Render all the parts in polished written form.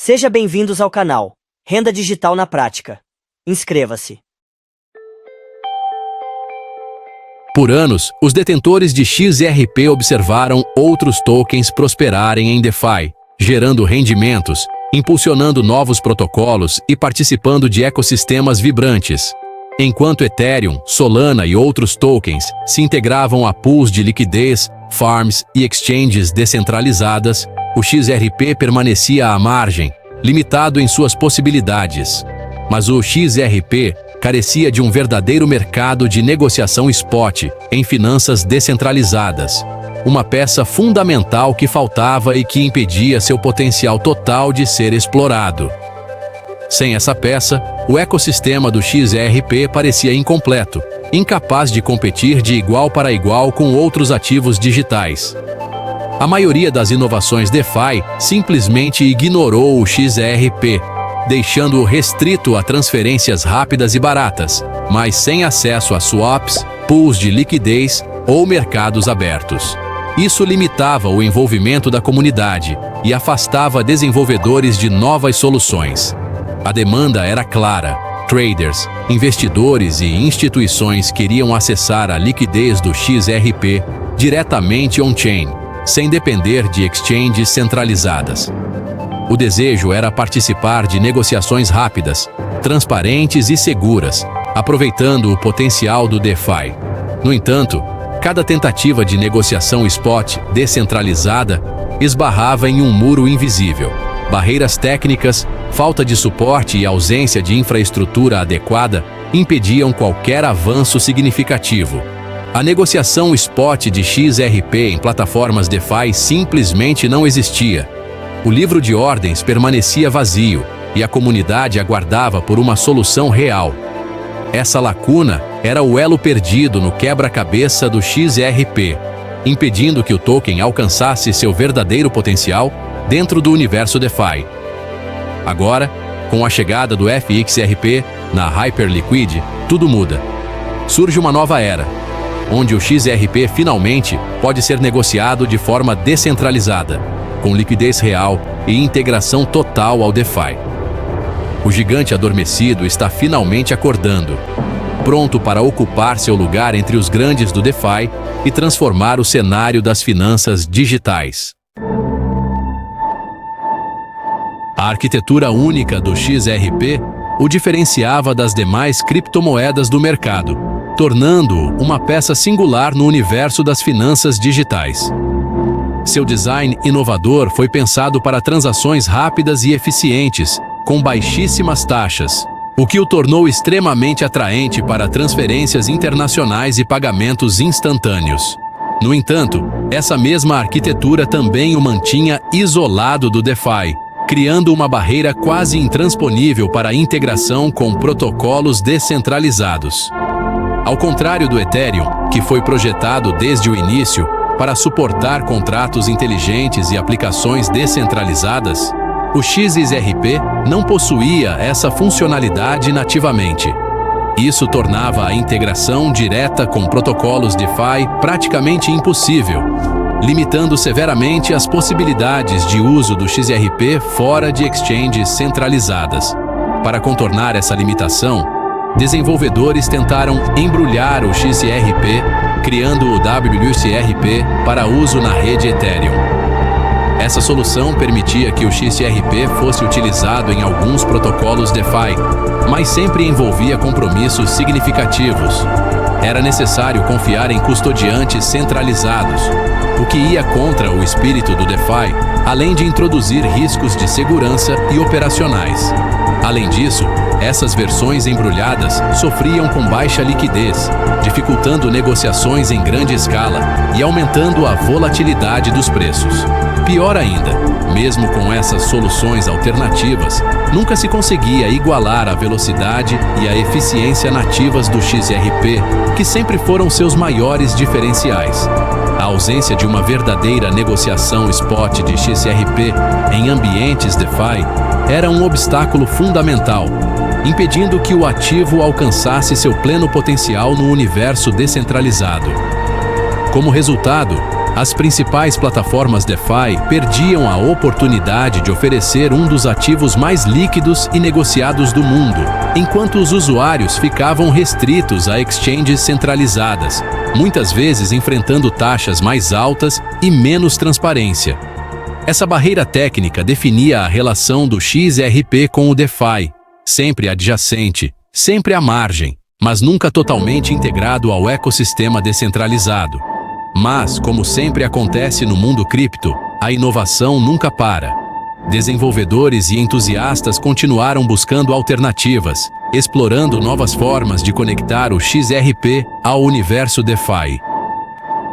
Seja bem-vindos ao canal Renda Digital na Prática. Inscreva-se. Por anos, os detentores de XRP observaram outros tokens prosperarem em DeFi, gerando rendimentos, impulsionando novos protocolos e participando de ecossistemas vibrantes. Enquanto Ethereum, Solana e outros tokens se integravam a pools de liquidez, farms e exchanges descentralizadas, o XRP permanecia à margem, limitado em suas possibilidades. Mas o XRP carecia de um verdadeiro mercado de negociação spot em finanças descentralizadas, uma peça fundamental que faltava e que impedia seu potencial total de ser explorado. Sem essa peça, o ecossistema do XRP parecia incompleto, incapaz de competir de igual para igual com outros ativos digitais. A maioria das inovações DeFi simplesmente ignorou o XRP, deixando-o restrito a transferências rápidas e baratas, mas sem acesso a swaps, pools de liquidez ou mercados abertos. Isso limitava o envolvimento da comunidade e afastava desenvolvedores de novas soluções. A demanda era clara. Traders, investidores e instituições queriam acessar a liquidez do XRP diretamente on-chain, sem depender de exchanges centralizadas. O desejo era participar de negociações rápidas, transparentes e seguras, aproveitando o potencial do DeFi. No entanto, cada tentativa de negociação spot descentralizada esbarrava em um muro invisível. Barreiras técnicas, falta de suporte e ausência de infraestrutura adequada impediam qualquer avanço significativo. A negociação spot de XRP em plataformas DeFi simplesmente não existia. O livro de ordens permanecia vazio e a comunidade aguardava por uma solução real. Essa lacuna era o elo perdido no quebra-cabeça do XRP, impedindo que o token alcançasse seu verdadeiro potencial dentro do universo DeFi. Agora, com a chegada do FXRP na Hyperliquid, tudo muda. Surge uma nova era, onde o XRP finalmente pode ser negociado de forma descentralizada, com liquidez real e integração total ao DeFi. O gigante adormecido está finalmente acordando, pronto para ocupar seu lugar entre os grandes do DeFi e transformar o cenário das finanças digitais. A arquitetura única do XRP o diferenciava das demais criptomoedas do mercado, tornando-o uma peça singular no universo das finanças digitais. Seu design inovador foi pensado para transações rápidas e eficientes, com baixíssimas taxas, o que o tornou extremamente atraente para transferências internacionais e pagamentos instantâneos. No entanto, essa mesma arquitetura também o mantinha isolado do DeFi, criando uma barreira quase intransponível para a integração com protocolos descentralizados. Ao contrário do Ethereum, que foi projetado desde o início para suportar contratos inteligentes e aplicações descentralizadas, o XRP não possuía essa funcionalidade nativamente. Isso tornava a integração direta com protocolos DeFi praticamente impossível, limitando severamente as possibilidades de uso do XRP fora de exchanges centralizadas. Para contornar essa limitação, desenvolvedores tentaram embrulhar o XRP, criando o WXRP para uso na rede Ethereum. Essa solução permitia que o XRP fosse utilizado em alguns protocolos DeFi, mas sempre envolvia compromissos significativos. Era necessário confiar em custodiantes centralizados, o que ia contra o espírito do DeFi, além de introduzir riscos de segurança e operacionais. Além disso, essas versões embrulhadas sofriam com baixa liquidez, dificultando negociações em grande escala e aumentando a volatilidade dos preços. Pior ainda, mesmo com essas soluções alternativas, nunca se conseguia igualar a velocidade e a eficiência nativas do XRP, que sempre foram seus maiores diferenciais. A ausência de uma verdadeira negociação spot de XRP em ambientes DeFi era um obstáculo fundamental, impedindo que o ativo alcançasse seu pleno potencial no universo descentralizado. Como resultado, As principais plataformas DeFi perdiam a oportunidade de oferecer um dos ativos mais líquidos e negociados do mundo, enquanto os usuários ficavam restritos a exchanges centralizadas, muitas vezes enfrentando taxas mais altas e menos transparência. Essa barreira técnica definia a relação do XRP com o DeFi, sempre adjacente, sempre à margem, mas nunca totalmente integrado ao ecossistema descentralizado. Mas, como sempre acontece no mundo cripto, a inovação nunca para. Desenvolvedores e entusiastas continuaram buscando alternativas, explorando novas formas de conectar o XRP ao universo DeFi.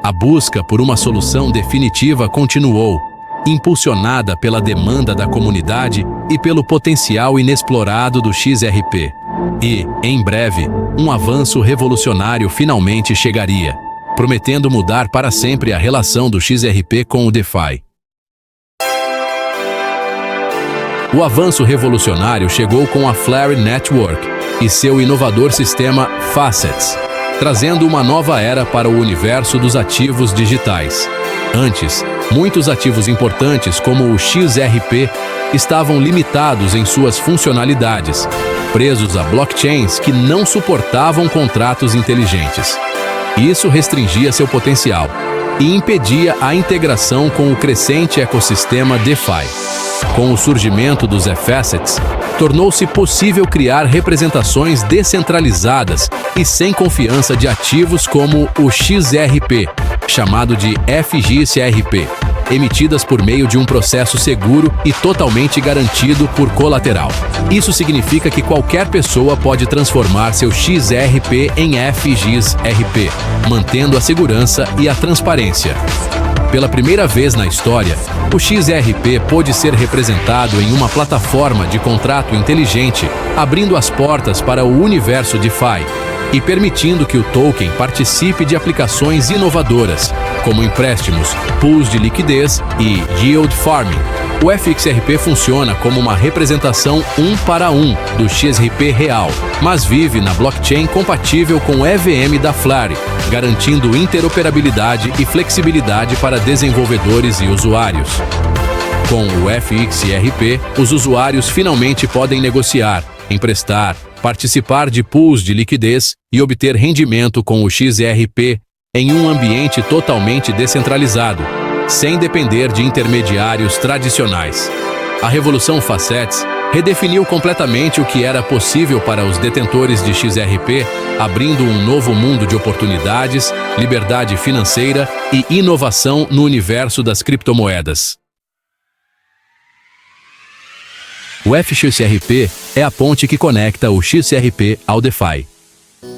A busca por uma solução definitiva continuou, impulsionada pela demanda da comunidade e pelo potencial inexplorado do XRP. E, em breve, um avanço revolucionário finalmente chegaria, prometendo mudar para sempre a relação do XRP com o DeFi. O avanço revolucionário chegou com a Flare Network e seu inovador sistema Facets, trazendo uma nova era para o universo dos ativos digitais. Antes, muitos ativos importantes como o XRP estavam limitados em suas funcionalidades, presos a blockchains que não suportavam contratos inteligentes. Isso restringia seu potencial e impedia a integração com o crescente ecossistema DeFi. Com o surgimento dos Facets, tornou-se possível criar representações descentralizadas e sem confiança de ativos como o XRP, chamado de FXRP, emitidas por meio de um processo seguro e totalmente garantido por colateral. Isso significa que qualquer pessoa pode transformar seu XRP em FXRP, mantendo a segurança e a transparência. Pela primeira vez na história, o XRP pôde ser representado em uma plataforma de contrato inteligente, abrindo as portas para o universo DeFi e permitindo que o token participe de aplicações inovadoras, como empréstimos, pools de liquidez e yield farming. O FXRP funciona como uma representação 1 para 1 do XRP real, mas vive na blockchain compatível com o EVM da Flare, garantindo interoperabilidade e flexibilidade para desenvolvedores e usuários. Com o FXRP, os usuários finalmente podem negociar, emprestar, participar de pools de liquidez e obter rendimento com o XRP em um ambiente totalmente descentralizado, sem depender de intermediários tradicionais. A revolução Facets redefiniu completamente o que era possível para os detentores de XRP, abrindo um novo mundo de oportunidades, liberdade financeira e inovação no universo das criptomoedas. O FXRP é a ponte que conecta o XRP ao DeFi.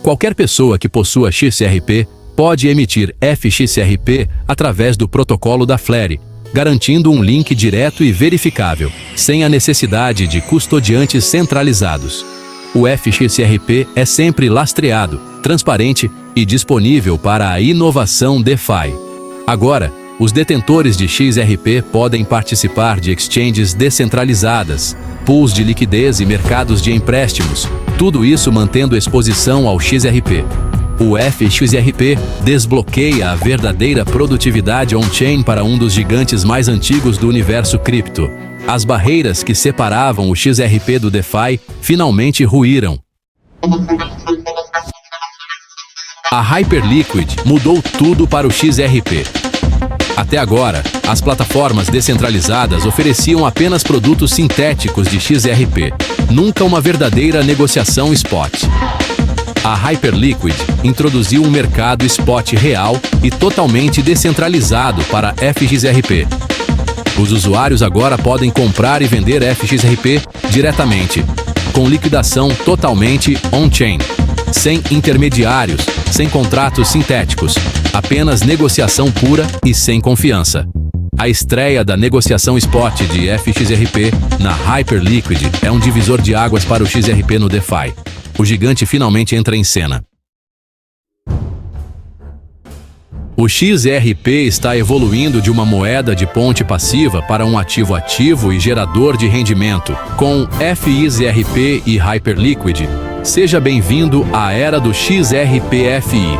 Qualquer pessoa que possua XRP pode emitir FXRP através do protocolo da Flare, garantindo um link direto e verificável, sem a necessidade de custodiantes centralizados. O FXRP é sempre lastreado, transparente e disponível para a inovação DeFi. Agora, os detentores de XRP podem participar de exchanges descentralizadas, pools de liquidez e mercados de empréstimos, tudo isso mantendo exposição ao XRP. O FXRP desbloqueia a verdadeira produtividade on-chain para um dos gigantes mais antigos do universo cripto. As barreiras que separavam o XRP do DeFi finalmente ruíram. A Hyperliquid mudou tudo para o XRP. Até agora, as plataformas descentralizadas ofereciam apenas produtos sintéticos de XRP, nunca uma verdadeira negociação spot. A Hyperliquid introduziu um mercado spot real e totalmente descentralizado para FXRP. Os usuários agora podem comprar e vender FXRP diretamente, com liquidação totalmente on-chain, sem intermediários, sem contratos sintéticos, apenas negociação pura e sem confiança. A estreia da negociação spot de FXRP na Hyperliquid é um divisor de águas para o XRP no DeFi. O gigante finalmente entra em cena. O XRP está evoluindo de uma moeda de ponte passiva para um ativo ativo e gerador de rendimento. Com FXRP e Hyperliquid, seja bem-vindo à era do XRP-FI.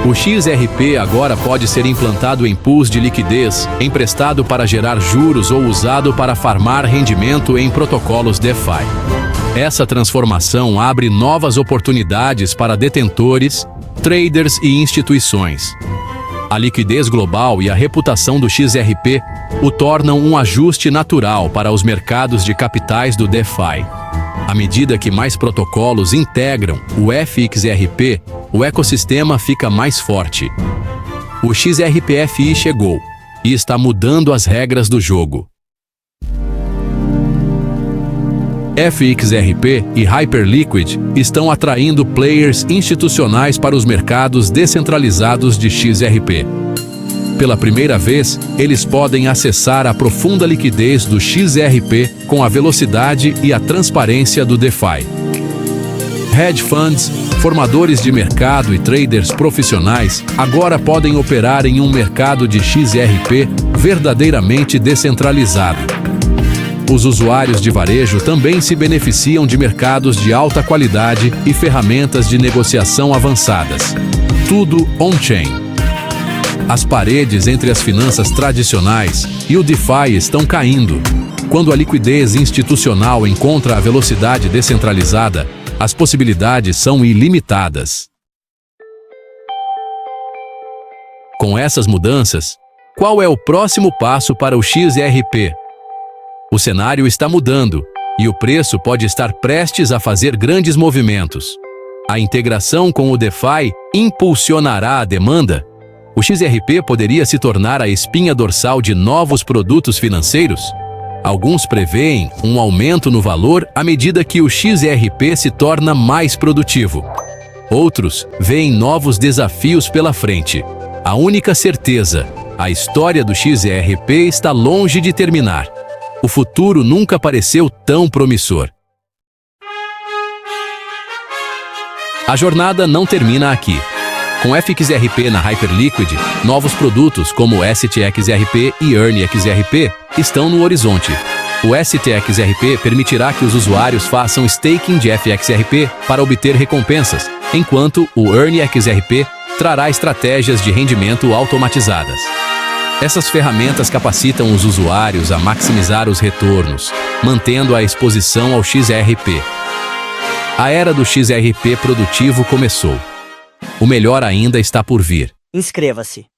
O XRP agora pode ser implantado em pools de liquidez, emprestado para gerar juros ou usado para farmar rendimento em protocolos DeFi. Essa transformação abre novas oportunidades para detentores, traders e instituições. A liquidez global e a reputação do XRP o tornam um ajuste natural para os mercados de capitais do DeFi. À medida que mais protocolos integram o FXRP, o ecossistema fica mais forte. O XRPFI chegou e está mudando as regras do jogo. FXRP e Hyperliquid estão atraindo players institucionais para os mercados descentralizados de XRP. Pela primeira vez, eles podem acessar a profunda liquidez do XRP com a velocidade e a transparência do DeFi. Hedge funds, formadores de mercado e traders profissionais agora podem operar em um mercado de XRP verdadeiramente descentralizado. Os usuários de varejo também se beneficiam de mercados de alta qualidade e ferramentas de negociação avançadas. Tudo on-chain. As paredes entre as finanças tradicionais e o DeFi estão caindo. Quando a liquidez institucional encontra a velocidade descentralizada, as possibilidades são ilimitadas. Com essas mudanças, qual é o próximo passo para o XRP? O cenário está mudando e o preço pode estar prestes a fazer grandes movimentos. A integração com o DeFi impulsionará a demanda? O XRP poderia se tornar a espinha dorsal de novos produtos financeiros? Alguns preveem um aumento no valor à medida que o XRP se torna mais produtivo. Outros veem novos desafios pela frente. A única certeza: a história do XRP está longe de terminar. O futuro nunca pareceu tão promissor. A jornada não termina aqui. Com FXRP na Hyperliquid, novos produtos como o STXRP e EarnXRP estão no horizonte. O STXRP permitirá que os usuários façam staking de FXRP para obter recompensas, enquanto o EarnXRP trará estratégias de rendimento automatizadas. Essas ferramentas capacitam os usuários a maximizar os retornos, mantendo a exposição ao XRP. A era do XRP produtivo começou. O melhor ainda está por vir. Inscreva-se.